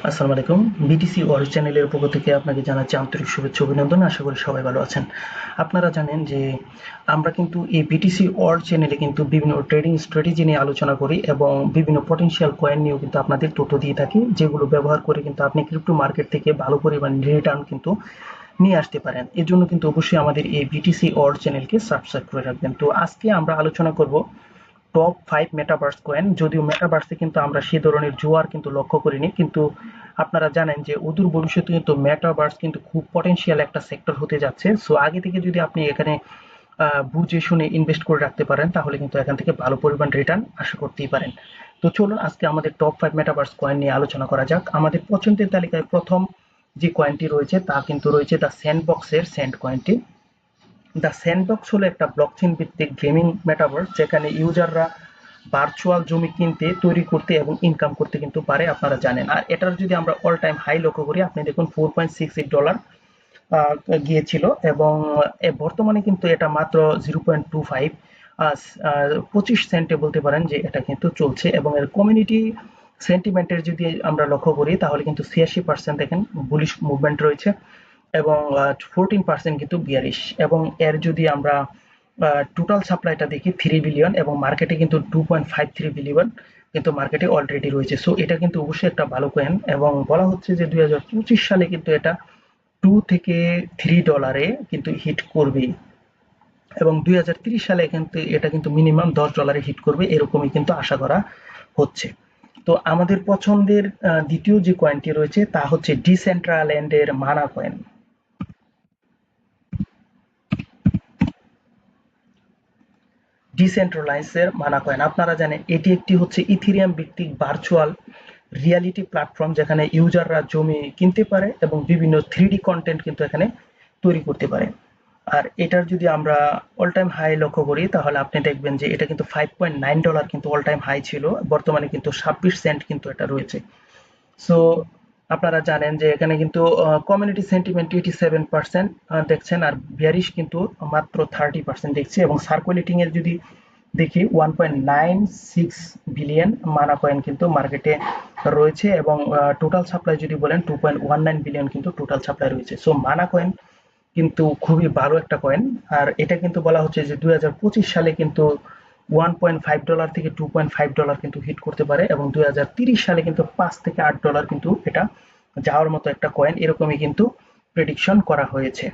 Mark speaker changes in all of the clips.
Speaker 1: আসসালামু আলাইকুম। BTC world চ্যানেলের পক্ষ থেকে আপনাকে জানাচ্ছি আন্তরিক শুভেচ্ছা অভিনন্দন। আশা করি সবাই ভালো আছেন। আপনারা জানেন যে আমরা কিন্তু এই বিটিসি ওয়ার্ল্ড চ্যানেলে কিন্তু বিভিন্ন ট্রেডিং স্ট্র্যাটেজি নিয়ে আলোচনা করি এবং বিভিন্ন পটেনশিয়াল কয়েন নিয়েও কিন্তু আপনাদের তথ্য দিয়ে থাকি, যেগুলো ব্যবহার করে কিন্তু আপনি ক্রিপ্টো মার্কেট থেকে ভালো পরিমাণ রিটার্ন কিন্তু নিয়ে আসতে পারেন। এর জন্য কিন্তু অবশ্যই আমাদের এই বিটিসি ওয়ার্ল্ড চ্যানেলকে সাবস্ক্রাইব করে রাখবেন। তো আজকে আমরা আলোচনা করব টপ 5 মেটাভার্স কয়েন। যদিও মেটাভার্সে কিন্তু আমরা সে ধরনের জোয়ার কিন্তু লক্ষ্য করিনি, কিন্তু আপনারা জানেন যে অদূর ভবিষ্যতে কিন্তু মেটাভার্স কিন্তু খুব পটেনশিয়াল একটা সেক্টর হতে যাচ্ছে। সো আগে থেকে যদি আপনি এখানে বুঝে শুনে ইনভেস্ট করে রাখতে পারেন, তাহলে কিন্তু এখান থেকে ভালো পরিমাণ রিটার্ন আশা করতেই পারেন। তো চলুন আজকে আমাদের টপ 5 মেটাভার্স কয়েন নিয়ে আলোচনা করা যাক। আমাদের পছন্দের তালিকায় প্রথম যে কয়েনটি রয়েছে তা কিন্তু রয়েছে দ্য স্যান্ডবক্সের স্যান্ড কয়েনটি। দ্য স্যান্ডবক্স হলো একটা ব্লকচেন ভিত্তিক গেমিং মেটাভার্স, যেখানে ইউজাররা ভার্চুয়াল জমি কিনতে, তৈরি করতে এবং ইনকাম করতে কিন্তু পারে, আপনারা জানেন। আর এটার যদি আমরা অল টাইম হাই লক্ষ্য করি, আপনি দেখুন $4.68 গিয়েছিল এবং বর্তমানে কিন্তু এটা মাত্র 0.25 25 সেন্টে বলতে পারেন যে এটা কিন্তু চলছে। এবং এর কমিউনিটি সেন্টিমেন্টের যদি আমরা লক্ষ্য করি, তাহলে কিন্তু 86% দেখেন বুলিশ মুভমেন্ট রয়েছে এবং 14% কিন্তু বিয়ারিশ। এবং এর যদি আমরা টোটাল সাপ্লাইটা দেখি 3 বিলিয়ন, এবং মার্কেটে কিন্তু 2.53 বিলিয়ন কিন্তু মার্কেটে অলরেডি রয়েছে। সো এটা কিন্তু অবশ্যই একটা ভালো কয়েন, এবং বলা হচ্ছে যে 2025 সালে কিন্তু এটা $2 থেকে $3 কিন্তু হিট করবেই, এবং 2030 সালে কিন্তু এটা কিন্তু মিনিমাম $10 হিট করবে, এরকমই কিন্তু আশা করা হচ্ছে। তো আমাদের পছন্দের দ্বিতীয় যে কয়েনটি রয়েছে তা হচ্ছে ডিসেন্ট্রাল্যান্ডের মানা কয়েন। ডিসেন্ট্রালাইজের মানা কয়েন, আপনারা জানেন এটি একটি হচ্ছে ইথেরিয়াম ভিত্তিক ভার্চুয়াল রিয়ালিটি প্ল্যাটফর্ম, যেখানে ইউজাররা জমি কিনতে পারে এবং বিভিন্ন 3D কন্টেন্ট কিন্তু এখানে তৈরি করতে পারে। আর এটার যদি আমরা অল টাইম হাই লক্ষ্য করি, তাহলে আপনি দেখবেন যে এটা কিন্তু $5.9 কিন্তু অল টাইম হাই ছিল, বর্তমানে কিন্তু 26 সেন্ট কিন্তু এটা রয়েছে। সো আপনারা জানেন যে এখানে কিন্তু কমিউনিটি সেন্টিমেন্ট 87% দেখছেন, আর বিয়ারিশ কিন্তু মাত্র 30% দেখছি। এবং সার্কুলেটিং এর যদি দেখি 1.96 বিলিয়ন মানা কয়েন কিন্তু মার্কেটে রয়েছে, এবং টোটাল সাপ্লাই যদি বলেন 2.19 বিলিয়ন কিন্তু টোটাল সাপ্লাই রয়েছে। সো মানা কয়েন কিন্তু খুবই ভালো একটা কয়েন। আর এটা কিন্তু বলা হচ্ছে যে 2025 সালে কিন্তু $1.5 থেকে $2.5 কিন্তু হিট করতে পারে, এবং 2030 সালে কিন্তু $5 থেকে $8 কিন্তু এটা যাওয়ার মতো একটা কয়েন, এরকমই কিন্তু প্রেডিকশন করা হয়েছে।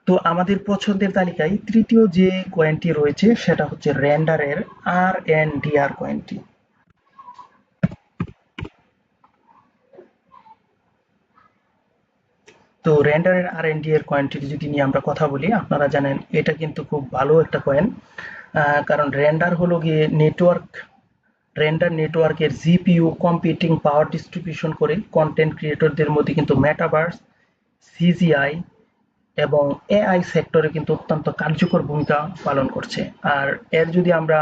Speaker 1: তো আমাদের পছন্দের তালিকায় তৃতীয় যে কয়েনটি রয়েছে সেটা হচ্ছে র্যান্ডারের RNDR কয়েনটি। তো র্যান্ডারের RNDR কয়েনটি যদি নিয়ে আমরা কথা বলি, আপনারা জানেন এটা কিন্তু খুব ভালো একটা কয়েন। কারণ র্যান্ডার হলো গিয়ে নেটওয়ার্ক, রেন্ডার নেটওয়ার্কের জিপিইউ কম্পিউটিং পাওয়ার ডিস্ট্রিবিউশন করে কন্টেন্ট ক্রিয়েটরদের মধ্যে কিন্তু মেটাভার্স, সিজিআই এবং এআই সেক্টরে কিন্তু অত্যন্ত কার্যকর ভূমিকা পালন করছে। আর এর যদি আমরা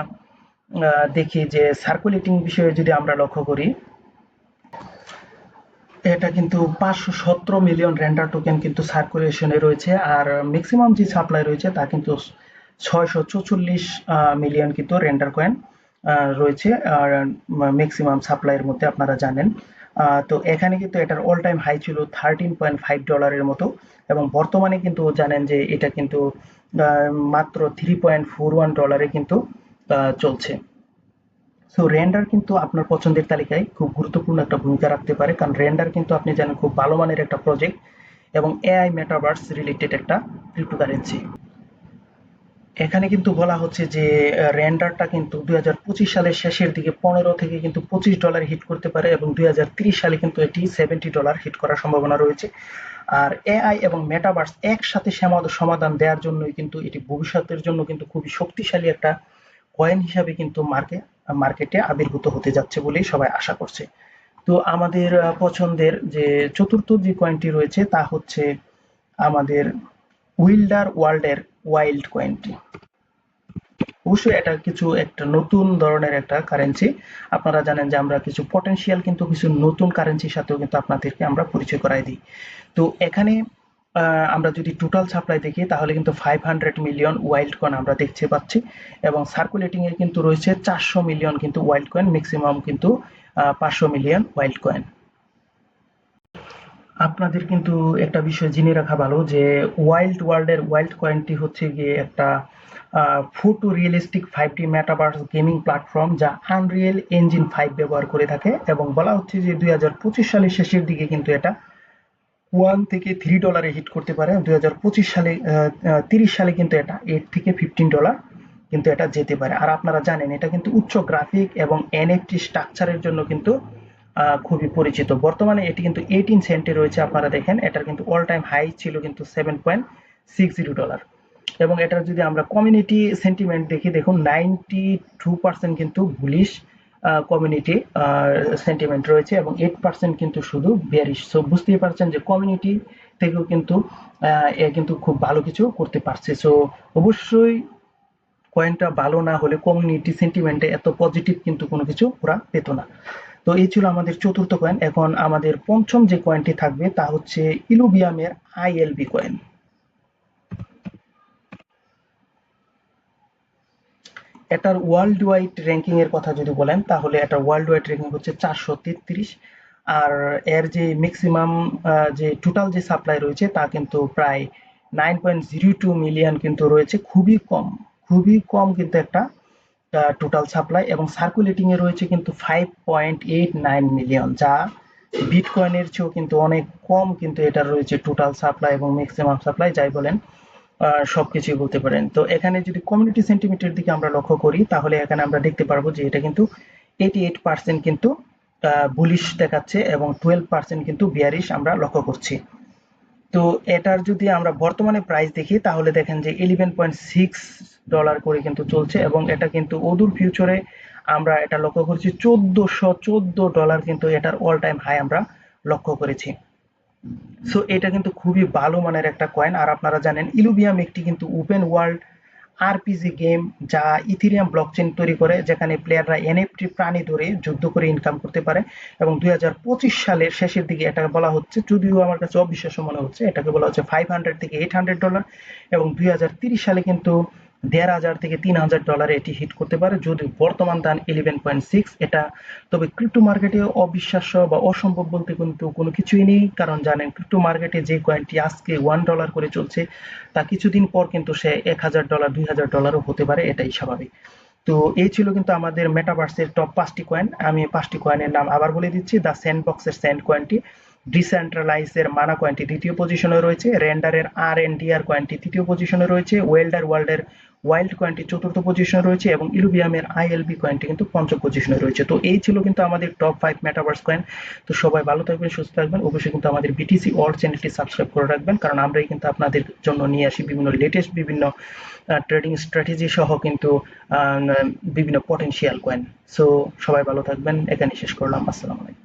Speaker 1: দেখি যে সার্কুলেটিং বিষয়ে যদি আমরা লক্ষ্য করি, এটা কিন্তু 517 মিলিয়ন রেন্ডার টোকেন কিন্তু সার্কুলেশনে রয়েছে, আর ম্যাক্সিমাম যে সাপ্লাই রয়েছে তা কিন্তু 644 মিলিয়ন কিন্তু রেন্ডার কয়েন রয়েছে আর ম্যাক্সিমাম সাপ্লাইয়ের মধ্যে, আপনারা জানেন। তো এখানে কিন্তু এটার অল টাইম হাই ছিল $13.5 মতো, এবং বর্তমানে কিন্তু জানেন যে এটা কিন্তু মাত্র $3.41 কিন্তু চলছে। সো রেন্ডার কিন্তু আপনার পছন্দের তালিকায় খুব গুরুত্বপূর্ণ একটা ভূমিকা রাখতে পারে, কারণ রেন্ডার কিন্তু আপনি জানেন খুব ভালো মানের একটা প্রজেক্ট এবং এআই মেটাভার্স রিলেটেড একটা ক্রিপ্টোকারেন্সি। এখানে কিন্তু বলা হচ্ছে যে রেন্ডারটা কিন্তু 2025 সালের শেষের দিকে 15 থেকে কিন্তু $25 হিট করতে পারে, এবং 2030 সালে কিন্তু এটি $70 হিট করার সম্ভাবনা রয়েছে। আর এআই এবং মেটাভার্স একসাথে সমাধান দেওয়ার জন্যই কিন্তু এটি ভবিষ্যতের জন্য কিন্তু খুবই শক্তিশালী একটা কয়েন হিসাবে কিন্তু মার্কেটে আবির্ভূত হতে যাচ্ছে বলেই সবাই আশা করছে। তো আমাদের পছন্দের যে চতুর্থ যে কয়েনটি রয়েছে তা হচ্ছে আমাদের উইল্ডার ওয়ার্ল্ডের ওয়াইল্ড কয়েনটি। অবশ্যই এটা কিছু একটা নতুন ধরনের একটা কারেন্সি। আপনারা জানেন যে আমরা কিছু পটেনশিয়াল কিন্তু কিছু নতুন কারেন্সির সাথেও কিন্তু আপনাদেরকে আমরা পরিচয় করাই দিই। তো এখানে আমরা যদি টোটাল সাপ্লাই দেখি, তাহলে কিন্তু 500 মিলিয়ন ওয়াইল্ড কয়েন আমরা দেখতে পাচ্ছি, এবং সার্কুলেটিং এ কিন্তু রয়েছে 400 মিলিয়ন কিন্তু ওয়াইল্ড কয়েন, ম্যাক্সিমাম কিন্তু 500 মিলিয়ন ওয়াইল্ড কয়েন। আপনাদের কিন্তু একটা বিষয় জেনে রাখা ভালো যে ওয়াইল্ড ওয়ার্ল্ডের ওয়াইল্ড কয়েনটি হচ্ছে গিয়ে একটা photo realistic 5D metaverse gaming platform যা আনরিয়েল ইঞ্জিন 5 ব্যবহার করে থাকে এবং বলা হচ্ছে যে 2025 সালের শেষের দিকে কিন্তু এটা $1 থেকে $3 হিট করতে পারে। 2025 সালে 30 সালে কিন্তু এটা $8 থেকে $15 কিন্তু এটা যেতে পারে। আর আপনারা জানেন এটা কিন্তু উচ্চ গ্রাফিক এবং এনএফটি স্ট্রাকচারের জন্য কিন্তু খুবই পরিচিত। বর্তমানে এটি কিন্তু 18 সেন্টে রয়েছে। আপনারা দেখেন এটার কিন্তু অল টাইম হাই ছিল কিন্তু $7.60 এবং এটার যদি আমরা কমিউনিটি সেন্টিমেন্ট দেখি, দেখুন 92% কিন্তু বুলিশ কমিউনিটি সেন্টিমেন্ট রয়েছে এবং 8% কিন্তু শুধু বেয়ারিশ। সো বুঝতেই পারছেন যে কমিউনিটি থেকেও কিন্তু এ কিন্তু খুব ভালো কিছু করতে পারছে। সো অবশ্যই কয়েনটা ভালো না হলে কমিউনিটি সেন্টিমেন্টে এত পজিটিভ কিন্তু কোনো কিছু ওরা পেত না। তো এই ছিল আমাদের চতুর্থ কয়েন। এখন আমাদের পঞ্চম যে কয়েনটি থাকবে তা হচ্ছে ইলুবিয়ামের আইএলবি কয়েন। এটার ওয়ার্ল্ড ওয়াইড র্যাঙ্কিং এর কথা যদি বলেন তাহলে এটার ওয়ার্ল্ড ওয়াইড র্যাঙ্কিং হচ্ছে 433। আর এর যে ম্যাক্সিমাম যে টোটাল যে সাপ্লাই রয়েছে তা কিন্তু প্রায় 9.02 মিলিয়ন কিন্তু রয়েছে। খুবই কম কিন্তু একটা টোটাল সাপ্লাই এবং সার্কুলেটিং এ রয়েছে কিন্তু 5.89 মিলিয়ন, যা বিটকয়েনের চেয়েও কিন্তু অনেক কম কিন্তু এটা রয়েছে টোটাল সাপ্লাই এবং ম্যাক্সিমাম সাপ্লাই যাই বলেন সবকিছুই বলতে পারেন। তো এখানে যদি কমিউনিটি সেন্টিমেন্টের দিকে আমরা লক্ষ্য করি তাহলে এখানে আমরা দেখতে পারবো যে এটা কিন্তু 88% কিন্তু বুলিশ দেখাচ্ছে এবং 12% কিন্তু বিয়ারিশ আমরা লক্ষ্য করছি। তো এটার যদি আমরা বর্তমানে প্রাইস দেখি তাহলে দেখেন যে $11.6 করে কিন্তু চলছে এবং এটা কিন্তু অদূর ফিউচারে আমরা এটা লক্ষ্য করছি $1414 কিন্তু এটার অল টাইম হাই আমরা লক্ষ্য করেছি। সো এটা কিন্তু খুবই ভালো মানের একটা কয়েন। আর আপনারা জানেন ইলুবিয়াম একটি কিন্তু ওপেন ওয়ার্ল্ড আরপিজি গেম যা ইথিরিয়াম ব্লকচেন তৈরি করে, যেখানে প্লেয়াররা এনএফটি প্রাণী ধরে যুদ্ধ করে ইনকাম করতে পারে এবং 2025 সালের শেষের দিকে এটাকে বলা হচ্ছে, যদিও আমার কাছে অবিশ্বাস্য মনে হচ্ছে, এটাকে বলা হচ্ছে $500 থেকে $800 এবং 2030 সালে কিন্তু $1,500 থেকে $3,000 এটি হিট করতে পারে, যদি বর্তমান দাম 11.6 এটা। তবে ক্রিপ্টো মার্কেটে অবিশ্বাস্য বা অসম্ভব বলতে কিন্তু কোনো কিছুই নেই, কারণ জানেন ক্রিপ্টো মার্কেটে যে কয়েনটি আজকে $1 করে চলছে তা কিছুদিন পর কিন্তু সে $1,000 $2,000ও হতে পারে, এটাই স্বাভাবিক। তো এই ছিল কিন্তু আমাদের মেটাভার্সের টপ 5টি কয়েন। আমি 5টি কয়েনের নাম আবার বলে দিচ্ছি। দ্য স্যান্ডবক্সের স্যান্ড কয়েনটি, ডিসেন্ট্রালাইজের মানা কয়েনটি দ্বিতীয় পজিশনে রয়েছে, রেন্ডারের RNDR কয়েনটি তৃতীয় পজিশনে রয়েছে, ওয়েল্ডার ওয়ার্ল্ডের ওয়াইল্ড কয়েনটি চতুর্থ পজিশনে রয়েছে এবং ইলুবিয়ামের আইএলবি কয়েনটি কিন্তু পঞ্চম পজিশনে রয়েছে। তো এই ছিল কিন্তু আমাদের টপ 5 মেটাভার্স কয়েন। তো সবাই ভালো থাকবেন, সুস্থ থাকবেন। অবশ্যই কিন্তু আমাদের বিটিসি অল চ্যানেলটি সাবস্ক্রাইব করে রাখবেন, কারণ আমরাই কিন্তু আপনাদের জন্য নিয়ে আসি বিভিন্ন লেটেস্ট বিভিন্ন ট্রেডিং স্ট্র্যাটেজি সহ কিন্তু বিভিন্ন পটেনশিয়াল কয়েন। সো সবাই ভালো থাকবেন, এখানে শেষ করলাম। আসসালামু আলাইকুম।